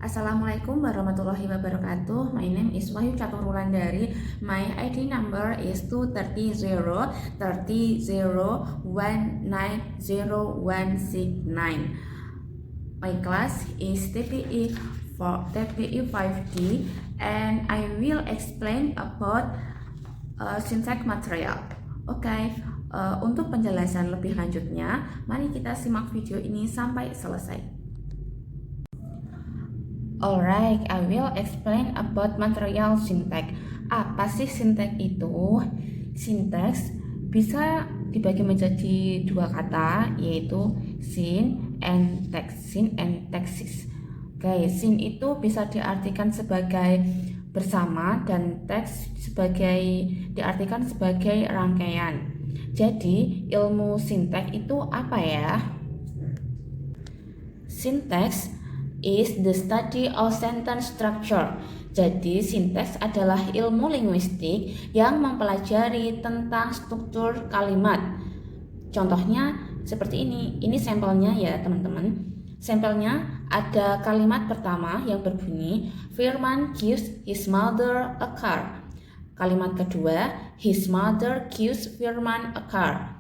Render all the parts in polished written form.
Assalamualaikum warahmatullahi wabarakatuh. My name is Wahyu Catur Wulandari. My ID number is 230-30-190-169. My class is TPE 5D and I will explain about syntax material. Oke, untuk penjelasan lebih lanjutnya, mari kita simak video ini sampai selesai. Alright, I will explain about material syntax. Apa sih syntax itu? Syntax bisa dibagi menjadi dua kata, yaitu syn and text. Syn and texts. Oke, syn itu bisa diartikan sebagai bersama dan text diartikan sebagai rangkaian. Jadi, ilmu syntax itu apa ya? Syntax is the study of sentence structure. Jadi, sinteks adalah ilmu linguistik yang mempelajari tentang struktur kalimat. Contohnya seperti ini. Ini sampelnya ya, teman-teman. Sampelnya ada kalimat pertama yang berbunyi Firman gives his mother a car. Kalimat kedua, his mother gives Firman a car.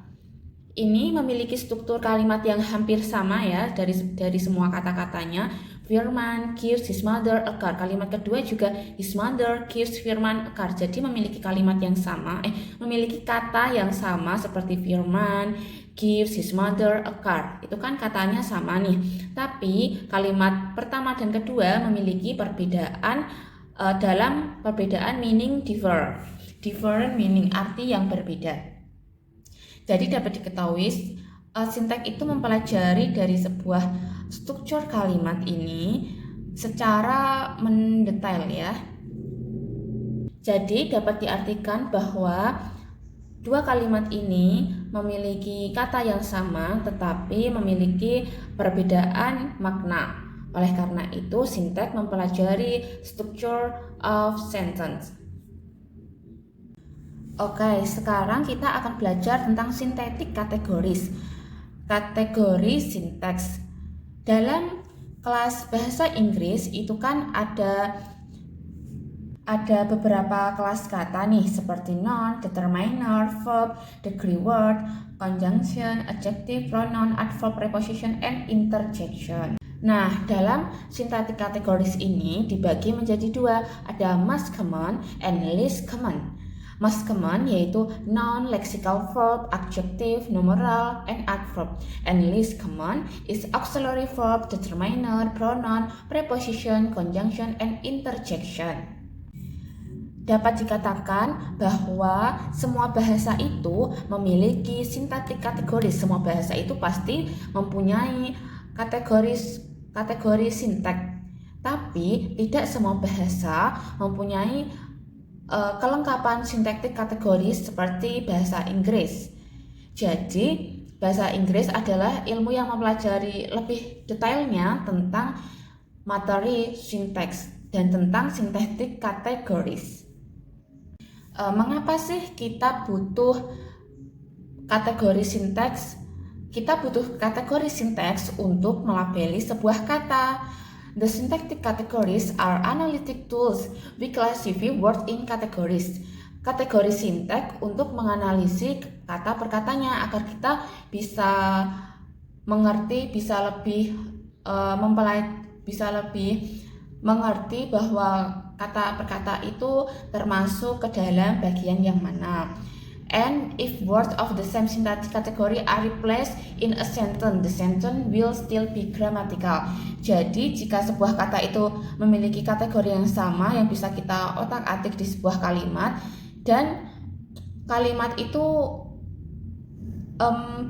Ini memiliki struktur kalimat yang hampir sama ya dari semua kata-katanya. Firman gives his mother a car. Kalimat kedua juga his mother gives Firman a car. Jadi memiliki kalimat yang sama, memiliki kata yang sama seperti Firman gives his mother a car. Itu kan katanya sama nih. Tapi kalimat pertama dan kedua memiliki perbedaan dalam perbedaan meaning different meaning, arti yang berbeda. Jadi dapat diketahui sintaks itu mempelajari dari sebuah struktur kalimat ini secara mendetail ya. Jadi dapat diartikan bahwa dua kalimat ini memiliki kata yang sama tetapi memiliki perbedaan makna. Oleh karena itu sintaks mempelajari structure of sentence. Oke, sekarang kita akan belajar tentang sintetik kategoris. Kategori sintaks. Dalam kelas bahasa Inggris itu kan ada beberapa kelas kata nih seperti noun, determiner, verb, degree word, conjunction, adjective, pronoun, adverb, preposition, and interjection. Nah, dalam sintetik kategoris ini dibagi menjadi dua, ada most common and least common. Most common yaitu noun, lexical verb, adjective, numeral, and adverb. And least common is auxiliary verb, determiner, pronoun, preposition, conjunction, and interjection. Dapat dikatakan bahwa semua bahasa itu memiliki sintaktik kategori. Semua bahasa itu pasti mempunyai kategori sintaks. Tapi tidak semua bahasa mempunyai kelengkapan sintaktik kategori seperti bahasa Inggris. Jadi, bahasa Inggris adalah ilmu yang mempelajari lebih detailnya tentang materi sintaks dan tentang sintaktik kategoris. Mengapa sih kita butuh kategori sintaks? Kita butuh kategori sintaks untuk melabeli sebuah kata. The syntactic categories are analytic tools. We classify words in categories. Kategori sintaks untuk menganalisis kata per katanya agar kita bisa mengerti, bisa lebih mengerti bahwa kata per kata itu termasuk ke dalam bagian yang mana. And if words of the same syntactic category are replaced in a sentence, the sentence will still be grammatical. Jadi, jika sebuah kata itu memiliki kategori yang sama yang bisa kita otak-atik di sebuah kalimat dan kalimat itu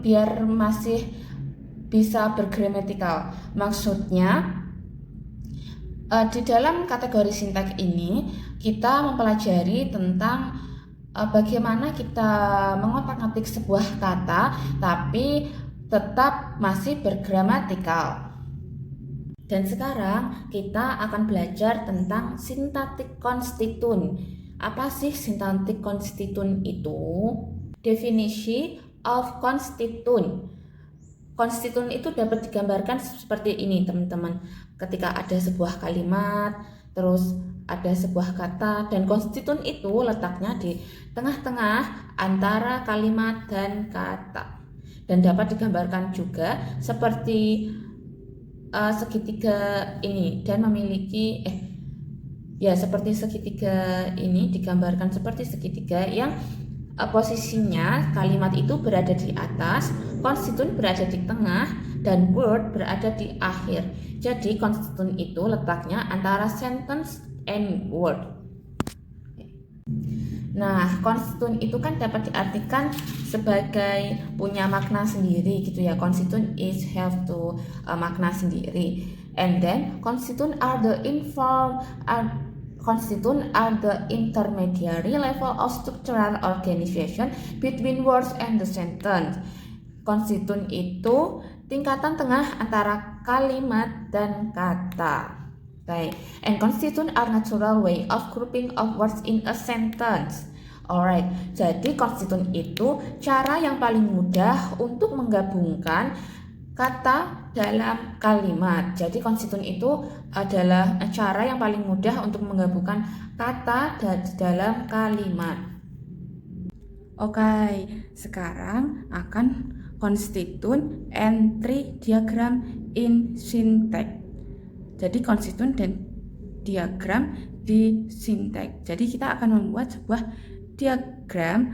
biar masih bisa bergramatikal. Maksudnya, di dalam kategori sintaks ini kita mempelajari tentang bagaimana kita mengotak-atik sebuah kata tapi tetap masih bergramatikal. Dan sekarang kita akan belajar tentang sintaktik konstituen. Apa sih sintaktik konstituen itu? Definisi of konstituen. Konstituen itu dapat digambarkan seperti ini, teman-teman. ketika ada sebuah kalimat, terus ada sebuah kata, dan konstituen itu letaknya di tengah-tengah antara kalimat dan kata. Dan dapat digambarkan juga seperti segitiga ini, dan memiliki seperti segitiga ini digambarkan seperti segitiga yang posisinya kalimat itu berada di atas, konstituen berada di tengah, dan word berada di akhir. Jadi konstituen itu letaknya antara sentence and word. Nah, konstituen itu kan dapat diartikan sebagai punya makna sendiri gitu ya. Konstituen is have to makna sendiri. And then constituent are the intermediary level of structural organization between words and the sentence. Konstituen itu tingkatan tengah antara kalimat dan kata. Okay. And constituent are natural way of grouping of words in a sentence. Alright, jadi konstituen itu cara yang paling mudah untuk menggabungkan kata dalam kalimat. Jadi konstituen itu adalah cara yang paling mudah untuk menggabungkan kata dalam kalimat. Oke, sekarang akan constituent and tree diagram in syntax. Jadi konstituen dan diagram di syntax. Jadi kita akan membuat sebuah diagram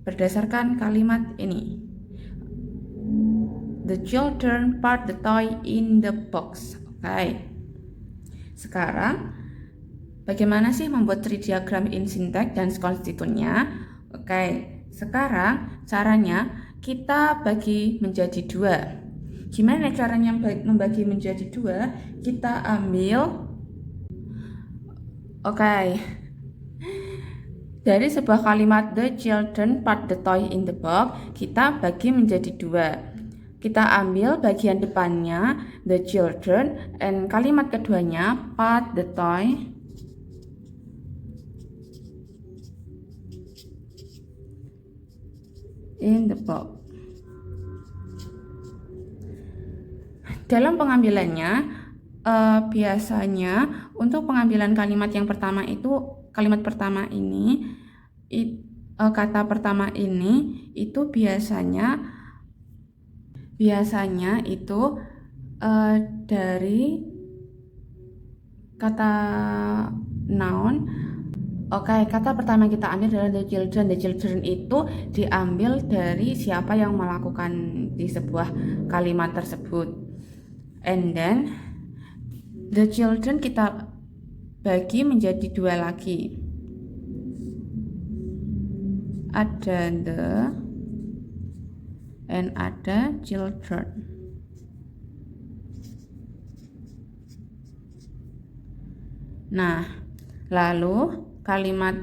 berdasarkan kalimat ini. The children put the toy in the box. Oke. Sekarang bagaimana sih membuat tree diagram in syntax dan konstituennya? Oke. Sekarang caranya kita bagi menjadi dua. Gimana caranya membagi menjadi dua? Kita ambil dari sebuah kalimat the children put the toy in the box, kita bagi menjadi dua. Kita ambil bagian depannya the children, dan kalimat keduanya put the toy in the box. Dalam pengambilannya, biasanya untuk pengambilan kalimat yang pertama itu, kalimat pertama ini, kata pertama ini itu biasanya itu dari kata noun. Kata pertama yang kita ambil adalah the children. The children itu diambil dari siapa yang melakukan di sebuah kalimat tersebut. And then the children kita bagi menjadi dua lagi. Ada the and ada children. Nah, lalu kalimat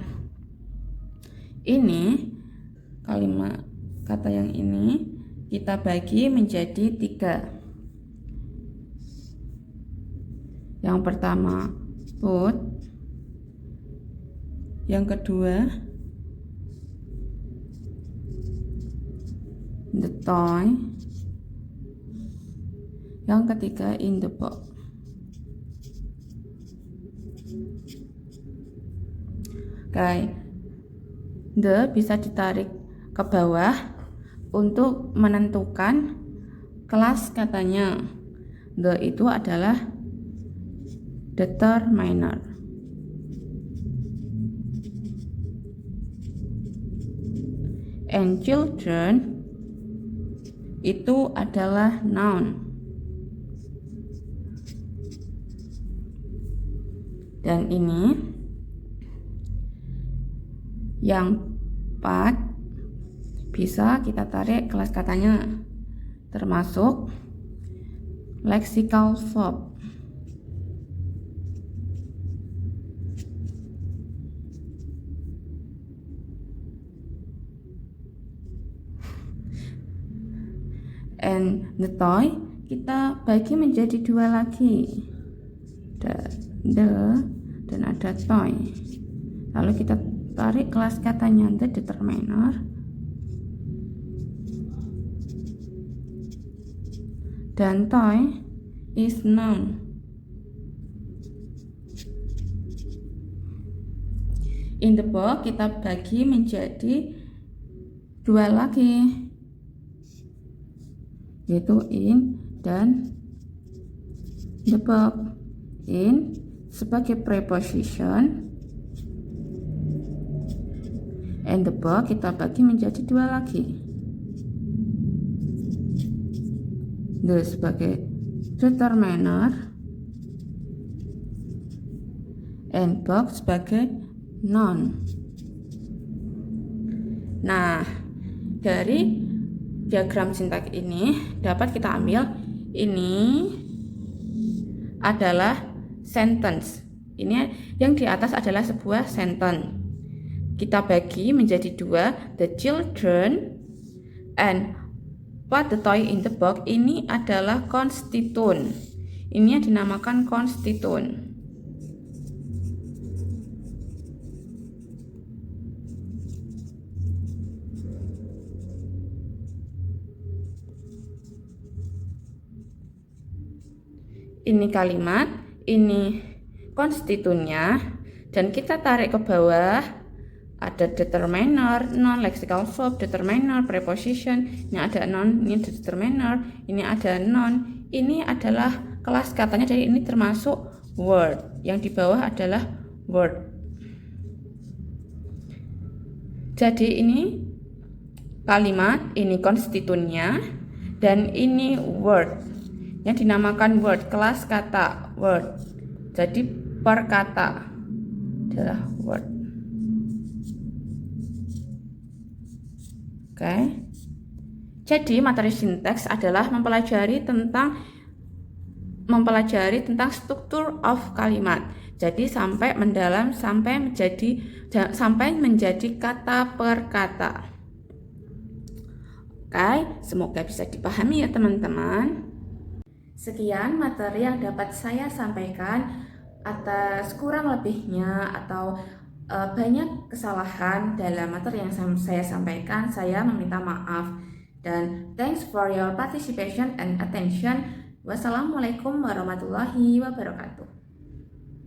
ini, kalimat kata yang ini kita bagi menjadi tiga. Yang pertama put, yang kedua the toy, yang ketiga in the box. The bisa ditarik ke bawah untuk menentukan kelas katanya. The itu adalah determiner. And children itu adalah noun. Dan ini yang 4 bisa kita tarik kelas katanya, termasuk lexical verb. And the toy kita bagi menjadi dua lagi, the dan ada toy. Lalu kita tarik kelas katanya the determiner, dan toy is noun. In the book kita bagi menjadi dua lagi, yaitu in dan the book. In sebagai preposition, and the book kita bagi menjadi dua lagi. The sebagai determiner, and book sebagai noun. Nah, dari diagram sintaks ini dapat kita ambil ini adalah sentence. Ini yang di atas adalah sebuah sentence. Kita bagi menjadi dua, the children and what the toy in the box. Ini adalah konstituen. Ini yang dinamakan konstituen. Ini kalimat, ini konstituennya, dan kita tarik ke bawah. Ada determiner, noun, lexical verb, determiner, preposition. Ini ada noun, ini determiner, ini ada noun. Ini adalah kelas katanya, jadi ini termasuk word. Yang di bawah adalah word. Jadi ini kalimat, ini konstituennya, dan ini word. Yang dinamakan word, kelas kata word. Jadi per kata adalah word. Oke. Jadi materi sintaks adalah mempelajari tentang struktur of kalimat. Jadi sampai mendalam, sampai menjadi kata per kata. Oke, semoga bisa dipahami ya teman-teman. Sekian materi yang dapat saya sampaikan. Atas kurang lebihnya atau banyak kesalahan dalam materi yang saya sampaikan, saya meminta maaf. Dan thanks for your participation and attention. Wassalamualaikum warahmatullahi wabarakatuh.